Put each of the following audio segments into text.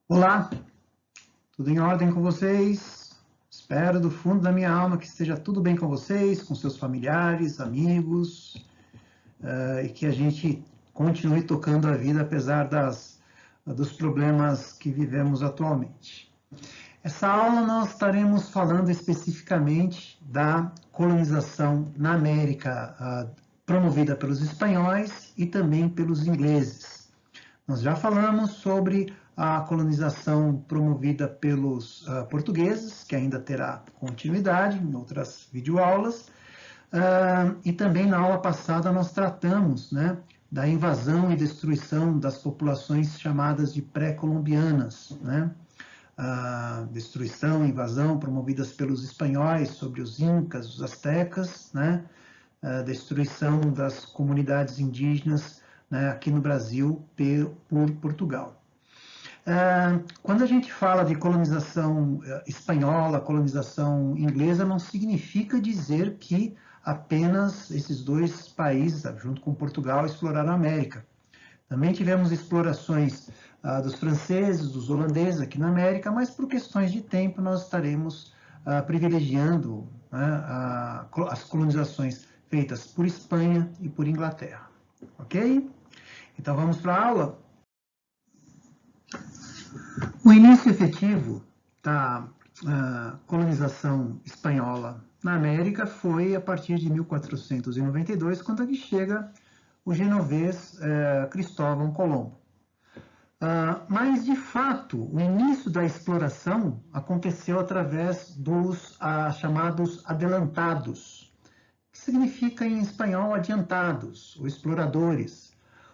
Olá, tudo em ordem com vocês? Espero do fundo da minha alma que esteja tudo bem com vocês, com seus familiares, amigos, e que a gente continue tocando a vida apesar dos problemas que vivemos atualmente. Essa aula nós estaremos falando especificamente da colonização na América, promovida pelos espanhóis e também pelos ingleses. Nós já falamos sobre a colonização promovida pelos portugueses, que ainda terá continuidade em outras videoaulas, e também na aula passada nós tratamos, né, da invasão e destruição das populações chamadas de pré-colombianas, né, a destruição e invasão promovidas pelos espanhóis sobre os incas, os astecas, né, a destruição das comunidades indígenas, né, aqui no Brasil por Portugal. Quando a gente fala de colonização espanhola, colonização inglesa, não significa dizer que apenas esses dois países, junto com Portugal, exploraram a América. Também tivemos explorações dos franceses, dos holandeses aqui na América, mas por questões de tempo nós estaremos privilegiando, né, as colonizações feitas por Espanha e por Inglaterra. Ok? Então vamos para a aula? O início efetivo da colonização espanhola na América foi a partir de 1492, quando aqui chega o genovês Cristóvão Colombo. Mas, de fato, o início da exploração aconteceu através dos chamados adelantados, que significa em espanhol adiantados, ou exploradores.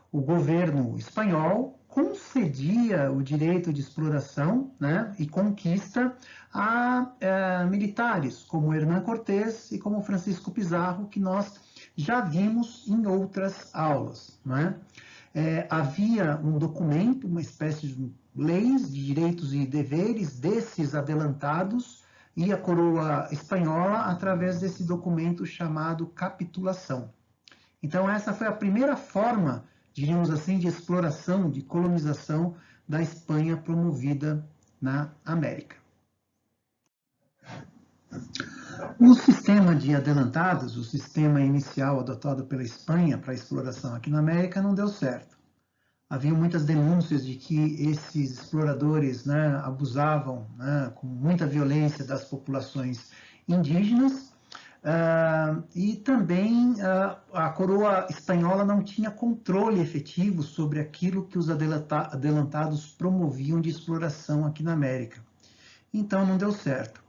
O governo espanhol concedia o direito de exploração, né, e conquista a militares como Hernán Cortés e como Francisco Pizarro, que nós já vimos em outras aulas, né? Havia um documento, uma espécie de leis de direitos e deveres desses adelantados e a coroa espanhola através desse documento chamado capitulação. Então essa foi a primeira forma, diríamos assim, de exploração, de colonização da Espanha promovida na América. O sistema de adelantados, o sistema inicial adotado pela Espanha para a exploração aqui na América, não deu certo. Havia muitas denúncias de que esses exploradores, né, abusavam, né, com muita violência das populações indígenas, e também a coroa espanhola não tinha controle efetivo sobre aquilo que os adelantados promoviam de exploração aqui na América. Então não deu certo.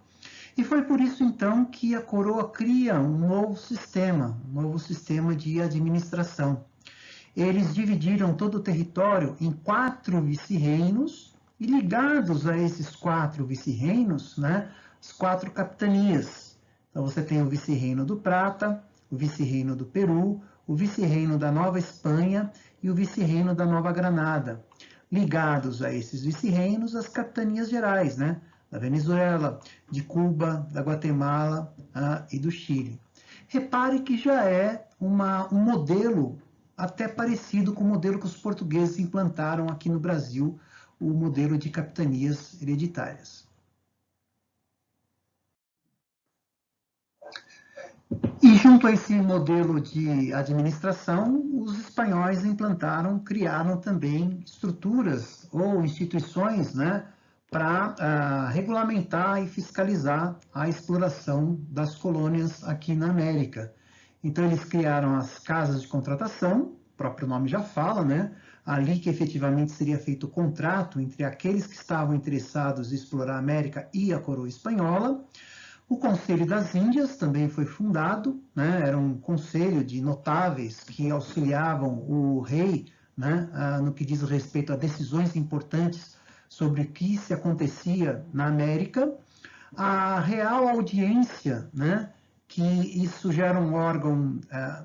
E foi por isso, então, que a coroa cria um novo sistema de administração. Eles dividiram todo o território em 4 vice-reinos e ligados a esses 4 vice-reinos, né, as 4 capitanias. Então você tem o vice-reino do Prata, o vice-reino do Peru, o vice-reino da Nova Espanha e o vice-reino da Nova Granada. Ligados a esses vice-reinos, as capitanias gerais, né, da Venezuela, de Cuba, da Guatemala e do Chile. Repare que já é um modelo até parecido com o modelo que os portugueses implantaram aqui no Brasil, o modelo de capitanias hereditárias. E junto a esse modelo de administração, os espanhóis criaram também estruturas ou instituições, né, para regulamentar e fiscalizar a exploração das colônias aqui na América. Então, eles criaram as casas de contratação, o próprio nome já fala, né? Ali que efetivamente seria feito o contrato entre aqueles que estavam interessados em explorar a América e a coroa espanhola. O Conselho das Índias também foi fundado, né? Era um conselho de notáveis que auxiliavam o rei, né, no que diz respeito a decisões importantes sobre o que se acontecia na América. A Real Audiência, né, que isso já era um órgão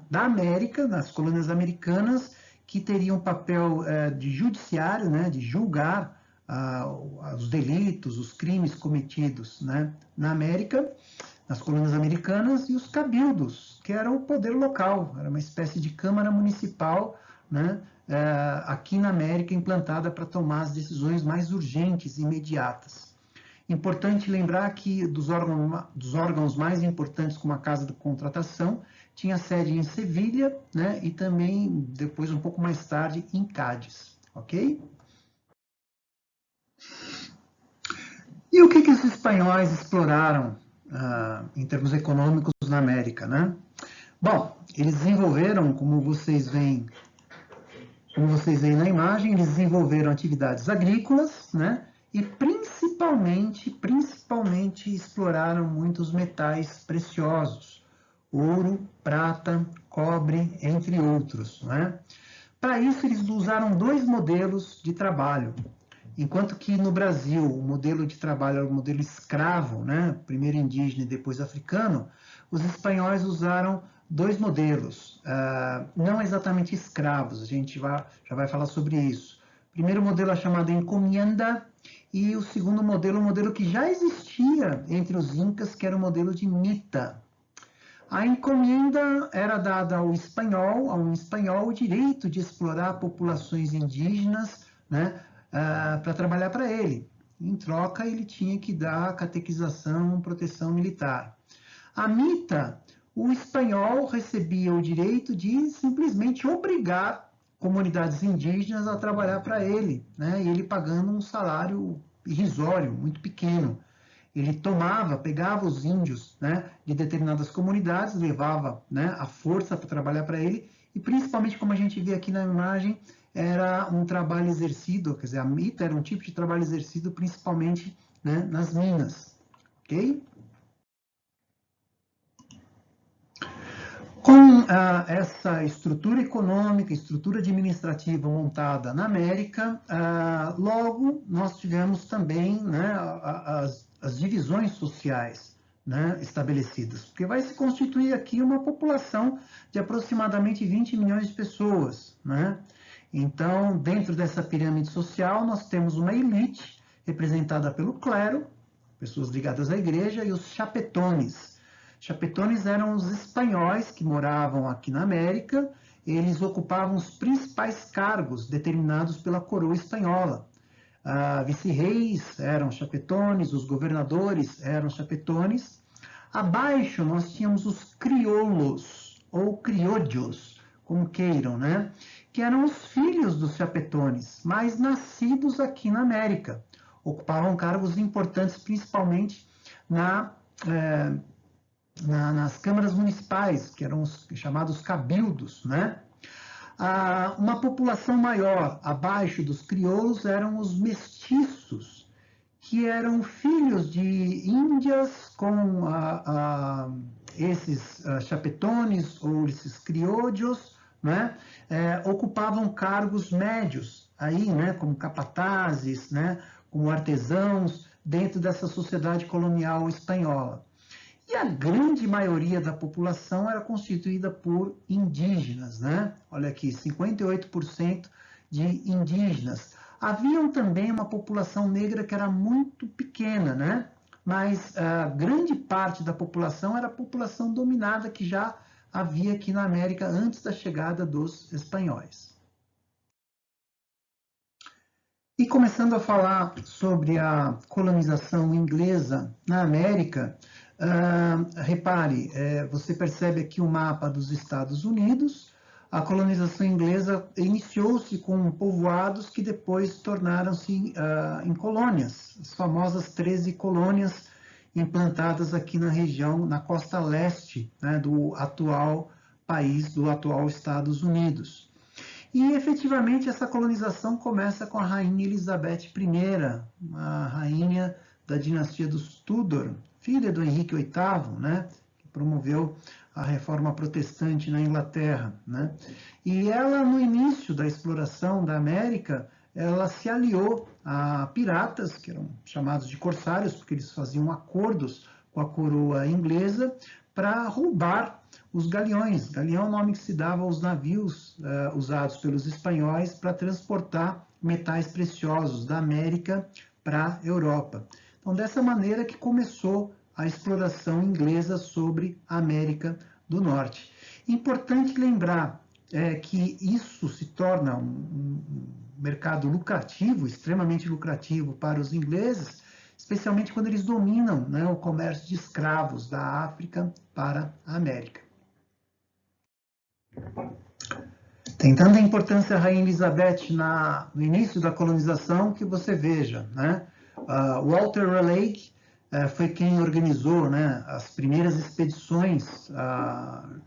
da América, nas colônias americanas, que teria um papel de judiciário, né, de julgar os delitos, os crimes cometidos, né, na América, nas colônias americanas, e os cabildos, que era o poder local, era uma espécie de câmara municipal, né, aqui na América implantada para tomar as decisões mais urgentes e imediatas. Importante lembrar que dos órgãos mais importantes, como a Casa de Contratação, tinha sede em Sevilha, né, e também, depois, um pouco mais tarde, em Cádiz, ok? E o que os espanhóis exploraram em termos econômicos na América, né? Bom, eles desenvolveram, como vocês veem na imagem, eles desenvolveram atividades agrícolas, né? E principalmente exploraram muitos metais preciosos, ouro, prata, cobre, entre outros, né? Para isso, eles usaram dois modelos de trabalho. Enquanto que no Brasil o modelo de trabalho era o modelo escravo, né? Primeiro indígena e depois africano, os espanhóis usaram dois modelos, não exatamente escravos, a gente já vai falar sobre isso. O primeiro modelo é chamado encomienda, e o segundo modelo, um modelo que já existia entre os incas, que era o modelo de mita. A encomenda era dada a um espanhol, o direito de explorar populações indígenas, né, para trabalhar para ele. Em troca, ele tinha que dar catequização, proteção militar. A mita, o espanhol recebia o direito de simplesmente obrigar comunidades indígenas a trabalhar para ele, né, e ele pagando um salário irrisório, muito pequeno. Ele pegava os índios, né, de determinadas comunidades, levava, né, a força para trabalhar para ele, e principalmente, como a gente vê aqui na imagem, era um trabalho exercido, quer dizer, a mita era um tipo de trabalho exercido principalmente, né, nas minas, ok? Com essa estrutura econômica, estrutura administrativa montada na América, logo nós tivemos também, né, as divisões sociais, né, estabelecidas, porque vai se constituir aqui uma população de aproximadamente 20 milhões de pessoas, né? Então, dentro dessa pirâmide social, nós temos uma elite representada pelo clero, pessoas ligadas à igreja, e os chapetones. Chapetones eram os espanhóis que moravam aqui na América, eles ocupavam os principais cargos determinados pela coroa espanhola. Vice-reis eram chapetones, os governadores eram chapetones. Abaixo nós tínhamos os crioulos, ou criollos, como queiram, né? Que eram os filhos dos chapetones, mas nascidos aqui na América. Ocupavam cargos importantes, principalmente nas câmaras municipais, que eram os chamados cabildos, né? Uma população maior abaixo dos crioulos eram os mestiços, que eram filhos de índias com esses chapetones ou esses criollos, né? Ocupavam cargos médios aí, né? Como capatazes, né? Como artesãos dentro dessa sociedade colonial espanhola. E a grande maioria da população era constituída por indígenas, né? Olha aqui, 58% de indígenas. Haviam também uma população negra que era muito pequena, né? Mas a grande parte da população era a população dominada que já havia aqui na América antes da chegada dos espanhóis. E começando a falar sobre a colonização inglesa na América, repare, você percebe aqui o mapa dos Estados Unidos. A colonização inglesa iniciou-se com povoados que depois tornaram-se em colônias, as famosas 13 colônias implantadas aqui na região, na costa leste, né, do atual país, do atual Estados Unidos. E, efetivamente, essa colonização começa com a rainha Elizabeth I, a rainha da dinastia dos Tudor, filha do Henrique VIII, né, que promoveu a reforma protestante na Inglaterra, né? E ela, no início da exploração da América, ela se aliou a piratas, que eram chamados de corsários, porque eles faziam acordos com a coroa inglesa para roubar os galeões. Galeão é o nome que se dava aos navios usados pelos espanhóis para transportar metais preciosos da América para a Europa. Então, dessa maneira que começou a exploração inglesa sobre a América do Norte. Importante lembrar, que isso se torna um mercado lucrativo, extremamente lucrativo para os ingleses, especialmente quando eles dominam, né, o comércio de escravos da África para a América. Tem tanta importância a Rainha Elizabeth no início da colonização que você veja, né? Walter Raleigh foi quem organizou, né, as primeiras expedições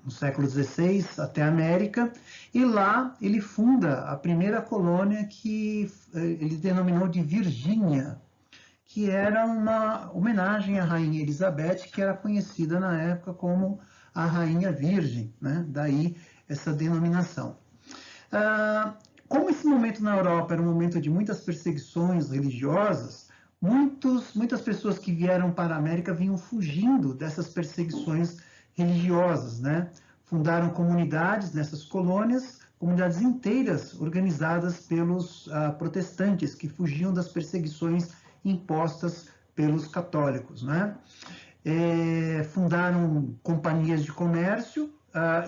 no século XVI até a América, e lá ele funda a primeira colônia que ele denominou de Virgínia, que era uma homenagem à Rainha Elizabeth, que era conhecida na época como a Rainha Virgem, né? Daí essa denominação. Como esse momento na Europa era um momento de muitas perseguições religiosas, muitas pessoas que vieram para a América vinham fugindo dessas perseguições religiosas, né? Fundaram comunidades nessas colônias, comunidades inteiras organizadas pelos protestantes que fugiam das perseguições impostas pelos católicos, né? Fundaram companhias de comércio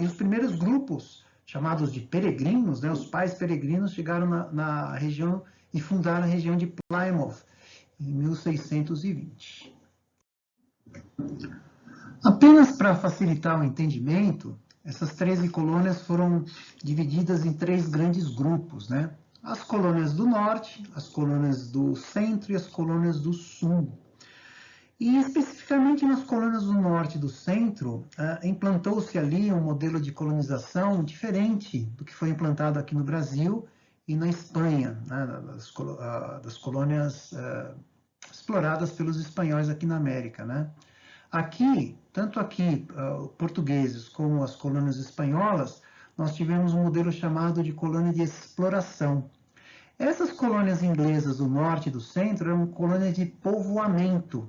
e os primeiros grupos chamados de peregrinos, né, os pais peregrinos chegaram na região e fundaram a região de Plymouth em 1620. Apenas para facilitar o entendimento, essas 13 colônias foram divididas em 3 grandes grupos, né? As colônias do norte, as colônias do centro e as colônias do sul. E especificamente nas colônias do norte e do centro, implantou-se ali um modelo de colonização diferente do que foi implantado aqui no Brasil e na Espanha, né, das colônias exploradas pelos espanhóis aqui na América, né? Aqui, tanto aqui, portugueses como as colônias espanholas, nós tivemos um modelo chamado de colônia de exploração. Essas colônias inglesas do norte e do centro eram colônias de povoamento.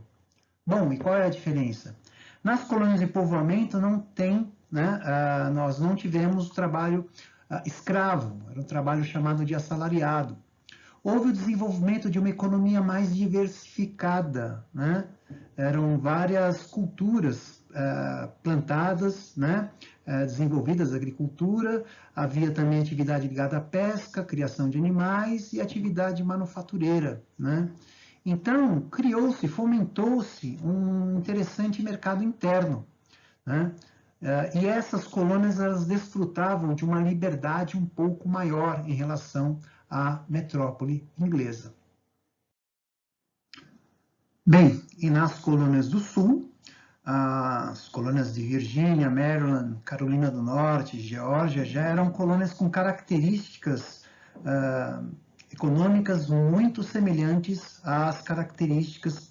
Bom, e qual é a diferença? Nas colônias de povoamento não tem, né, nós não tivemos trabalho escravo, era um trabalho chamado de assalariado. Houve o desenvolvimento de uma economia mais diversificada, né? Eram várias culturas plantadas, né? Desenvolvidas, agricultura, havia também atividade ligada à pesca, criação de animais e atividade manufatureira, né? Então, criou-se, fomentou-se um interessante mercado interno, né? E essas colônias, elas desfrutavam de uma liberdade um pouco maior em relação à metrópole inglesa. Bem, e nas colônias do sul, as colônias de Virgínia, Maryland, Carolina do Norte, Geórgia, já eram colônias com características econômicas muito semelhantes às características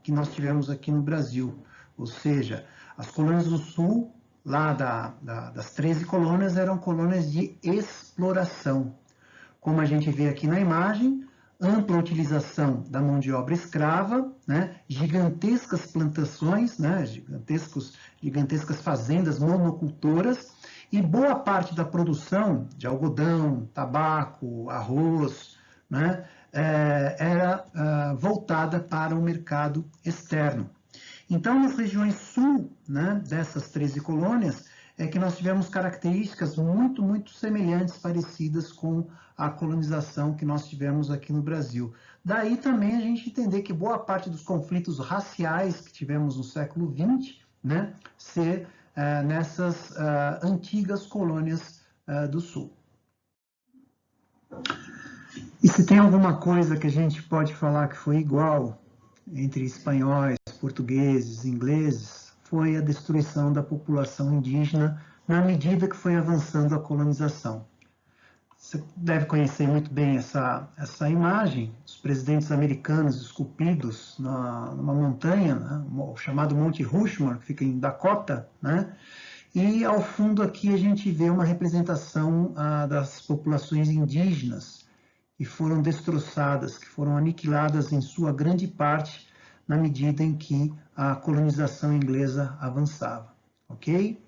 que nós tivemos aqui no Brasil. Ou seja, as colônias do sul, lá das 13 colônias, eram colônias de exploração. Como a gente vê aqui na imagem, ampla utilização da mão de obra escrava, né? Gigantescas plantações, né? Gigantescas fazendas monocultoras, e boa parte da produção de algodão, tabaco, arroz, né? Era voltada para o mercado externo. Então, nas regiões sul, né, dessas 13 colônias, é que nós tivemos características muito semelhantes, parecidas com a colonização que nós tivemos aqui no Brasil. Daí também a gente entender que boa parte dos conflitos raciais que tivemos no século XX, né, ser nessas antigas colônias do Sul. E se tem alguma coisa que a gente pode falar que foi igual entre espanhóis, portugueses, ingleses, foi a destruição da população indígena na medida que foi avançando a colonização. Você deve conhecer muito bem essa imagem, os presidentes americanos esculpidos numa montanha, né, chamado Monte Rushmore, que fica em Dakota, né? E ao fundo aqui a gente vê uma representação das populações indígenas que foram destroçadas, que foram aniquiladas em sua grande parte na medida em que a colonização inglesa avançava, ok?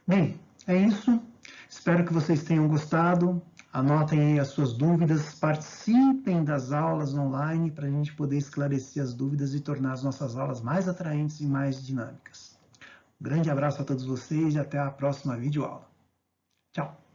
Bem, é isso. Espero que vocês tenham gostado. Anotem aí as suas dúvidas, participem das aulas online para a gente poder esclarecer as dúvidas e tornar as nossas aulas mais atraentes e mais dinâmicas. Um grande abraço a todos vocês e até a próxima videoaula. Tchau!